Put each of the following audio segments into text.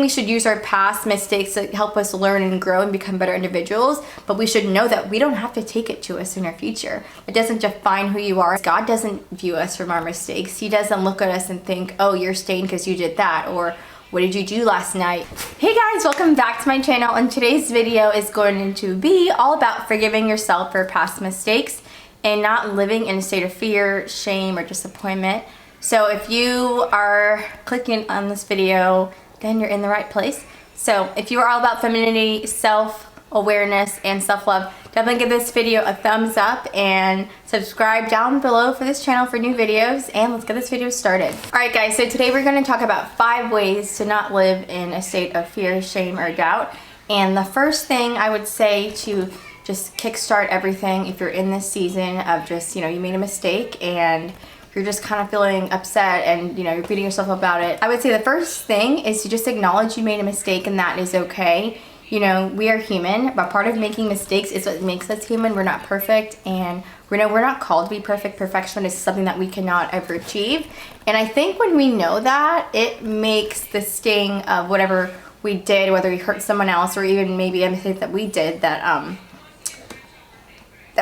We should use our past mistakes to help us learn and grow and become better individuals, but we should know that we don't have to take it to us in our future. It doesn't define who you are. God doesn't view us from our mistakes. He doesn't look at us and think, oh, you're stained because you did that, or what did you do last night? Hey guys, welcome back to my channel, and today's video is going to be all about forgiving yourself for past mistakes and not living in a state of fear, shame, or disappointment. So if you are clicking on this video, then you're in the right place. So if you are all about femininity, self-awareness, and self-love, definitely give this video a thumbs up and subscribe down below for this channel for new videos, and let's get this video started. Alright guys, so today we're going to talk about 5 ways to not live in a state of fear, shame, or doubt. And the first thing I would say to just kickstart everything, if you're in this season of just, you made a mistake and you're just kind of feeling upset and you're beating yourself up about it, I would say the first thing is to just acknowledge you made a mistake, and that is okay. We are human, but part of making mistakes is what makes us human. We're not perfect, and we're not called to be perfect. Perfection is something that we cannot ever achieve. And I think when we know that, it makes the sting of whatever we did, whether we hurt someone else or even maybe a mistake that we did, that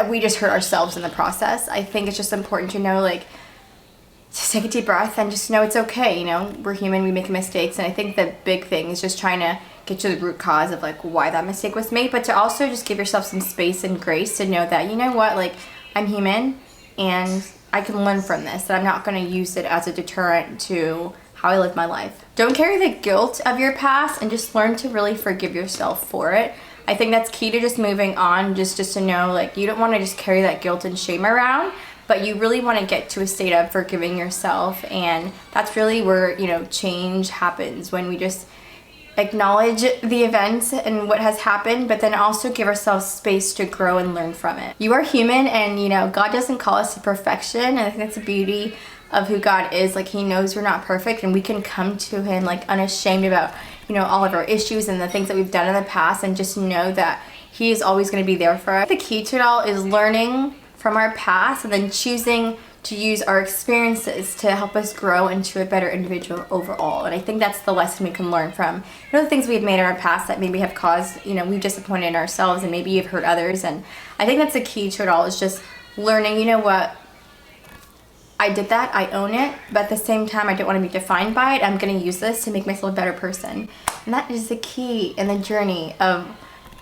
we just hurt ourselves in the process. I think it's just important to know, just take a deep breath and just know it's okay. We're human, we make mistakes, and I think the big thing is just trying to get to the root cause of why that mistake was made, but to also just give yourself some space and grace to know that, I'm human and I can learn from this, that I'm not going to use it as a deterrent to how I live my life. Don't carry the guilt of your past, and just learn to really forgive yourself for it. I think that's key to just moving on, just to know, you don't want to just carry that guilt and shame around, but you really want to get to a state of forgiving yourself. And that's really where, change happens, when we just acknowledge the events and what has happened, but then also give ourselves space to grow and learn from it. You are human, and God doesn't call us to perfection, and I think that's the beauty of who God is. He knows we're not perfect, and we can come to Him unashamed about all of our issues and the things that we've done in the past, and just know that He is always going to be there for us. The key to it all is learning from our past and then choosing to use our experiences to help us grow into a better individual overall. And I think that's the lesson we can learn from the things we've made in our past that maybe have caused, we've disappointed ourselves and maybe you've hurt others. And I think that's the key to it all, is just learning, what, I did that, I own it, but at the same time I don't want to be defined by it. I'm going to use this to make myself a better person. And that is the key in the journey of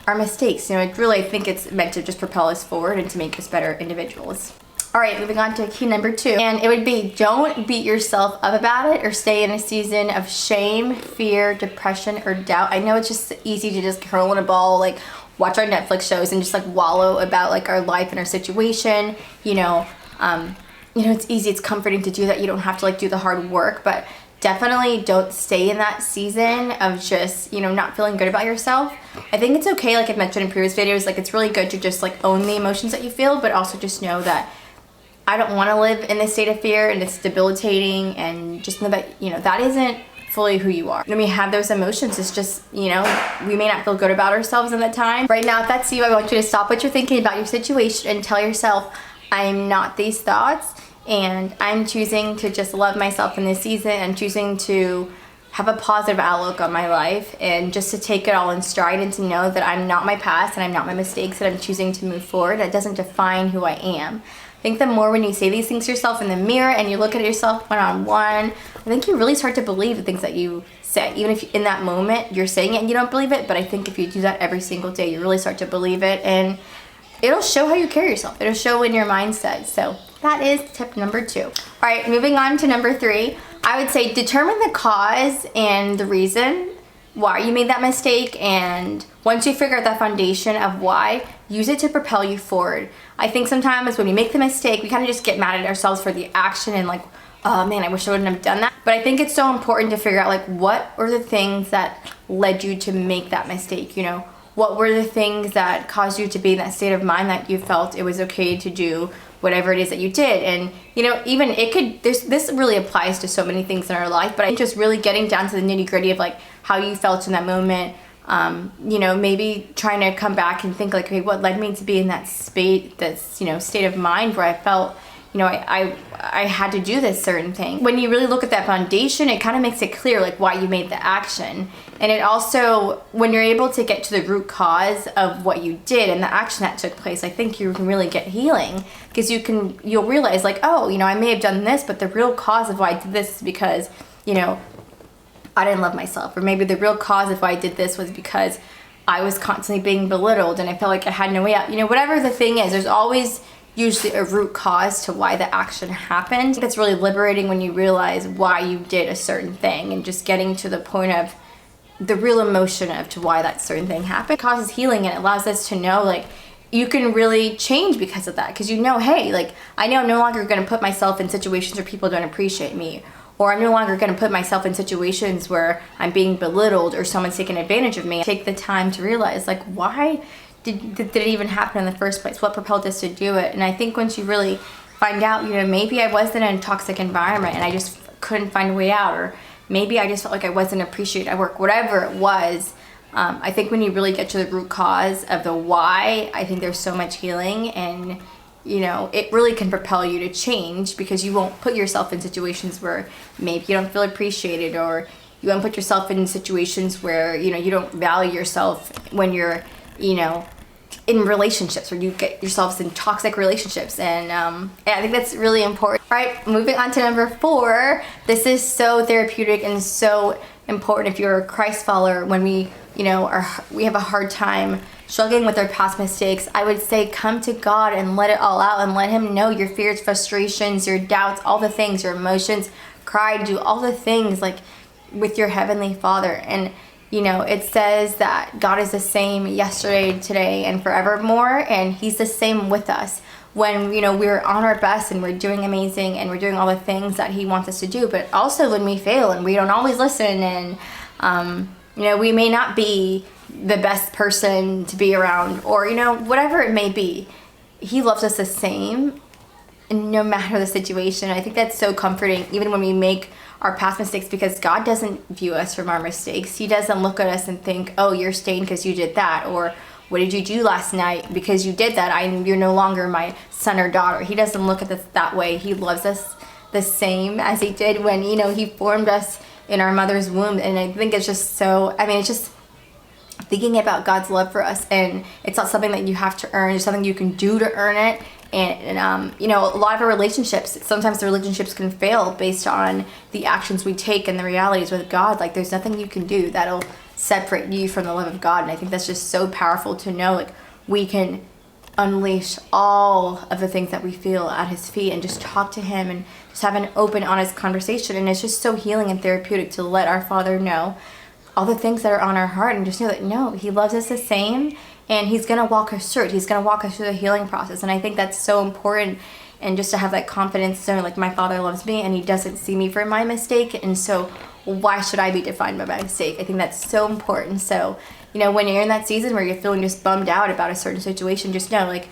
our mistakes. I think it's meant to just propel us forward and to make us better individuals. Alright, moving on to key number 2. And it would be, don't beat yourself up about it or stay in a season of shame, fear, depression, or doubt. I know it's just easy to just curl in a ball, watch our Netflix shows and just wallow about our life and our situation. It's easy, it's comforting to do that. You don't have to do the hard work, but definitely don't stay in that season of just, not feeling good about yourself. I think it's okay, like I've mentioned in previous videos, it's really good to just own the emotions that you feel, but also just know that I don't want to live in this state of fear, and it's debilitating, and just know that, that isn't fully who you are. When we have those emotions, it's just, we may not feel good about ourselves in that time. Right now, if that's you, I want you to stop what you're thinking about your situation and tell yourself, I'm not these thoughts, and I'm choosing to just love myself in this season, and choosing to have a positive outlook on my life, and just to take it all in stride, and to know that I'm not my past and I'm not my mistakes, and I'm choosing to move forward. That doesn't define who I am. I think the more when you say these things to yourself in the mirror and you look at yourself one-on-one, I think you really start to believe the things that you say. Even if in that moment you're saying it and you don't believe it, but I think if you do that every single day, you really start to believe it, and it'll show how you carry yourself. It'll show in your mindset. So that is tip number 2. All right, moving on to number 3. I would say determine the cause and the reason why you made that mistake, and once you figure out that foundation of why, use it to propel you forward. I think sometimes when we make the mistake, we kind of just get mad at ourselves for the action and oh man, I wish I wouldn't have done that. But I think it's so important to figure out what are the things that led you to make that mistake. What were the things that caused you to be in that state of mind that you felt it was okay to do whatever it is that you did. And even it could, this really applies to so many things in our life, but I'm just really getting down to the nitty-gritty of how you felt in that moment. Maybe trying to come back and think okay, what led me to be in that state of mind where I felt, you know, I had to do this certain thing. When you really look at that foundation, it kind of makes it clear like why you made the action. And it also, when you're able to get to the root cause of what you did and the action that took place, I think you can really get healing, because you'll realize like, oh, you know, I may have done this, but the real cause of why I did this is because, you know, I didn't love myself. Or maybe the real cause of why I did this was because I was constantly being belittled and I felt like I had no way out. You know, whatever the thing is, there's always usually a root cause to why the action happened. It's really liberating when you realize why you did a certain thing, and just getting to the point of the real emotion of to why that certain thing happened. It causes healing, and it allows us to know like you can really change because of that, because you know, hey, like I know I'm no longer going to put myself in situations where people don't appreciate me, or I'm no longer going to put myself in situations where I'm being belittled or someone's taking advantage of me. Take the time to realize like, why did it even happen in the first place? What propelled us to do it? And I think once you really find out, you know, maybe I was in a toxic environment and I just couldn't find a way out, or maybe I just felt like I wasn't appreciated at work, whatever it was. I think when you really get to the root cause of the why, I think there's so much healing, and you know, it really can propel you to change, because you won't put yourself in situations where maybe you don't feel appreciated, or you won't put yourself in situations where, you know, you don't value yourself when you're, you know, in relationships, or you get yourselves in toxic relationships. And I think that's really important. All right, moving on to number 4. This is so therapeutic and so important if you're a Christ follower. When we, you know, we have a hard time struggling with our past mistakes, I would say come to God and let it all out, and let him know your fears, frustrations, your doubts, all the things, your emotions. Cry, do all the things like with your Heavenly Father. And you know, it says that God is the same yesterday, today, and forevermore, and he's the same with us when, you know, we're on our best and we're doing amazing and we're doing all the things that he wants us to do. But also when we fail and we don't always listen, and you know, we may not be the best person to be around, or, you know, whatever it may be, he loves us the same no matter the situation. I think that's so comforting, even when we make our past mistakes, because God doesn't view us from our mistakes. He doesn't look at us and think, oh, you're stained because you did that, or what did you do last night because you did that, you're no longer my son or daughter. He doesn't look at us that way. He loves us the same as he did when, you know, he formed us in our mother's womb. And I think it's just so, I mean, it's just thinking about God's love for us, and it's not something that you have to earn. It's something you can do to earn it. And you know, a lot of our relationships, sometimes the relationships can fail based on the actions we take, and the realities with God, like there's nothing you can do that'll separate you from the love of God. And I think that's just so powerful to know, like we can unleash all of the things that we feel at his feet and just talk to him and just have an open, honest conversation. And it's just so healing and therapeutic to let our Father know all the things that are on our heart, and just know that no, he loves us the same, and he's going to walk us through it. He's going to walk us through the healing process. And I think that's so important. And just to have that confidence, so like my Father loves me and he doesn't see me for my mistake. And so why should I be defined by my mistake? I think that's so important. So, you know, when you're in that season where you're feeling just bummed out about a certain situation, just know like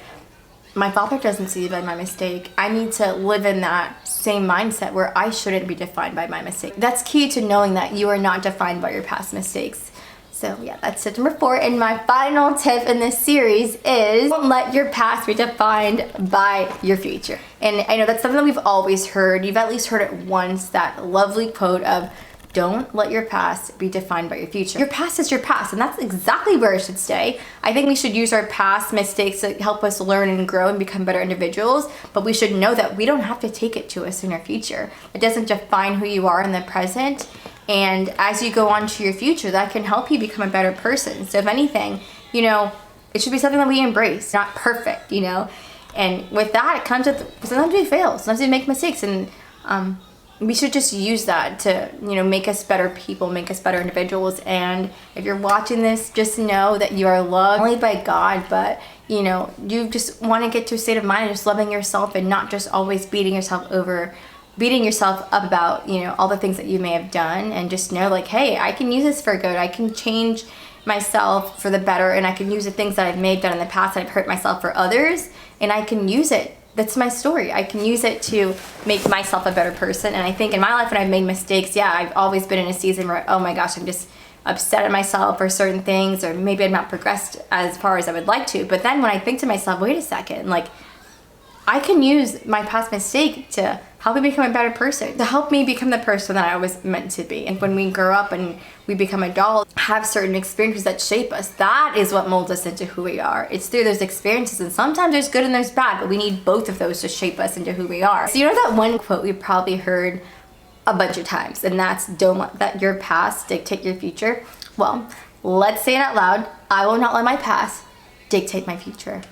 my Father doesn't see me by my mistake. I need to live in that same mindset where I shouldn't be defined by my mistake. That's key to knowing that you are not defined by your past mistakes. So yeah, that's tip number 4. And my final tip in this series is don't let your past be defined by your future. And I know that's something that we've always heard. You've at least heard it once, that lovely quote of don't let your past be defined by your future. Your past is your past, and that's exactly where it should stay. I think we should use our past mistakes to help us learn and grow and become better individuals, but we should know that we don't have to take it to us in our future. It doesn't define who you are in the present. And as you go on to your future, that can help you become a better person. So if anything, you know, it should be something that we embrace, not perfect, you know. And with that, it comes with, sometimes we fail, sometimes we make mistakes, and we should just use that to, you know, make us better people, make us better individuals. And if you're watching this, just know that you are loved not only by God, but, you know, you just want to get to a state of mind of just loving yourself and not just always beating yourself up about, you know, all the things that you may have done. And just know like, hey, I can use this for good. I can change myself for the better, and I can use the things that I've may have done in the past that I've hurt myself for others, and I can use it. That's my story. I can use it to make myself a better person. And I think in my life when I've made mistakes, yeah, I've always been in a season where, oh my gosh, I'm just upset at myself for certain things, or maybe I've not progressed as far as I would like to. But then when I think to myself, wait a second, like I can use my past mistake to help me become a better person, to help me become the person that I was meant to be. And when we grow up and we become adults, have certain experiences that shape us, that is what molds us into who we are. It's through those experiences, and sometimes there's good and there's bad, but we need both of those to shape us into who we are. So you know that one quote we probably heard a bunch of times, and that's don't let that your past dictate your future? Well, let's say it out loud. I will not let my past dictate my future.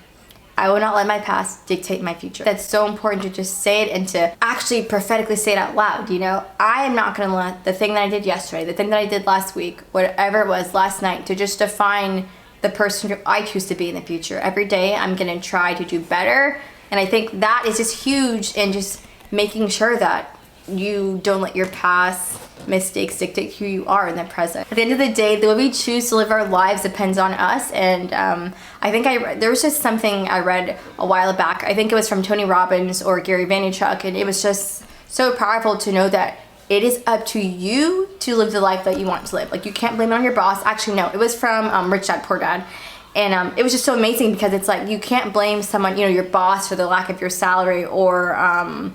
I will not let my past dictate my future. That's so important to just say it and to actually prophetically say it out loud, you know? I am not gonna let the thing that I did yesterday, the thing that I did last week, whatever it was last night, to just define the person who I choose to be in the future. Every day I'm gonna try to do better. And I think that is just huge in just making sure that you don't let your past mistakes dictate who you are in the present. At the end of the day, the way we choose to live our lives depends on us. And I think there was just something I read a while back. I think it was from Tony Robbins or Gary Vaynerchuk, and it was just so powerful to know that it is up to you to live the life that you want to live. Like, you can't blame it on your boss. Actually, no, it was from Rich Dad Poor Dad. And it was just so amazing because it's like, you can't blame someone, you know, your boss for the lack of your salary, or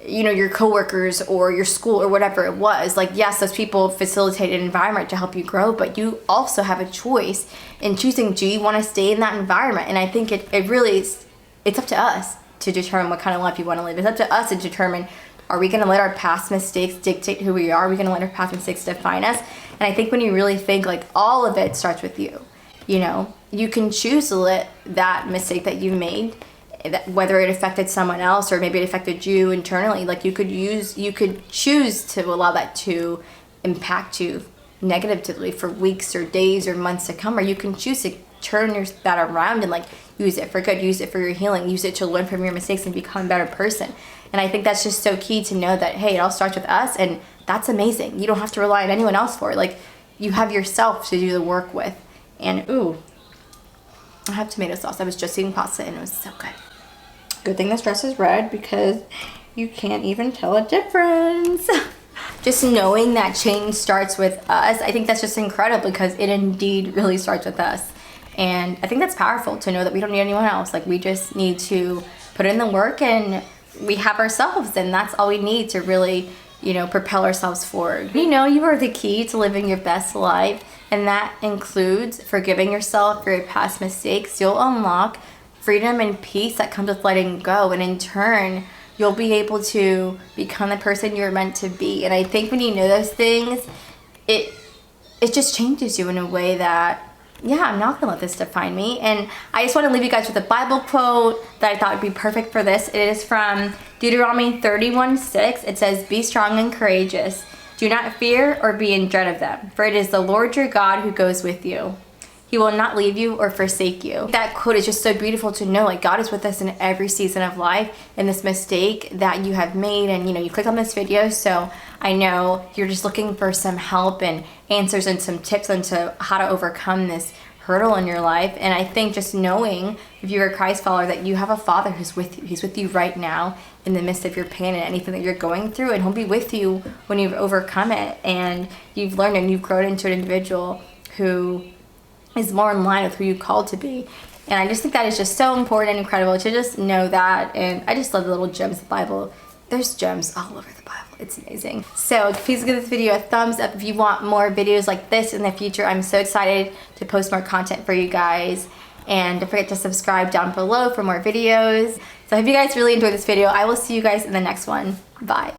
you know, your coworkers or your school or whatever it was. Like, yes, those people facilitate an environment to help you grow, but you also have a choice in choosing, do you want to stay in that environment? And I think it really is, it's up to us to determine what kind of life you want to live. It's up to us to determine, are we going to let our past mistakes dictate who we are? Are we going to let our past mistakes define us? And I think when you really think, like, all of it starts with you. You know, you can choose to let that mistake that you made, whether it affected someone else or maybe it affected you internally, like, you could choose to allow that to impact you negatively for weeks or days or months to come, or you can choose to turn that around and, like, use it for good, use it for your healing, use it to learn from your mistakes and become a better person. And I think that's just so key to know that, hey, it all starts with us, and that's amazing. You don't have to rely on anyone else for it. Like, you have yourself to do the work with. And ooh, I have tomato sauce. I was just eating pasta and it was so good. Good thing this dress is red because you can't even tell a difference. Just knowing that change starts with us, I think that's just incredible because it indeed really starts with us. And I think that's powerful to know that we don't need anyone else. Like, we just need to put in the work, and we have ourselves, and that's all we need to really, you know, propel ourselves forward. You know, you are the key to living your best life, and that includes forgiving yourself for your past mistakes. You'll unlock freedom and peace that comes with letting go, and in turn you'll be able to become the person you're meant to be. And I think when you know those things, it just changes you in a way that, yeah, I'm not gonna let this define me. And I just want to leave you guys with a Bible quote that I thought would be perfect for this. It is from Deuteronomy 31:6. It says, "Be strong and courageous. Do not fear or be in dread of them, for it is the Lord your God who goes with you. He will not leave you or forsake you." That quote is just so beautiful to know, like, God is with us in every season of life. And this mistake that you have made, and, you know, you click on this video, so I know you're just looking for some help and answers and some tips into how to overcome this hurdle in your life. And I think just knowing, if you're a Christ follower, that you have a Father who's with you. He's with you right now in the midst of your pain and anything that you're going through, and He'll be with you when you've overcome it and you've learned and you've grown into an individual who is more in line with who you called to be. And I just think that is just so important and incredible to just know that. And I just love the little gems of the Bible. There's gems all over the Bible. It's amazing. So please give this video a thumbs up if you want more videos like this in the future. I'm so excited to post more content for you guys. And don't forget to subscribe down below for more videos. So I hope you guys really enjoyed this video. I will see you guys in the next one. Bye.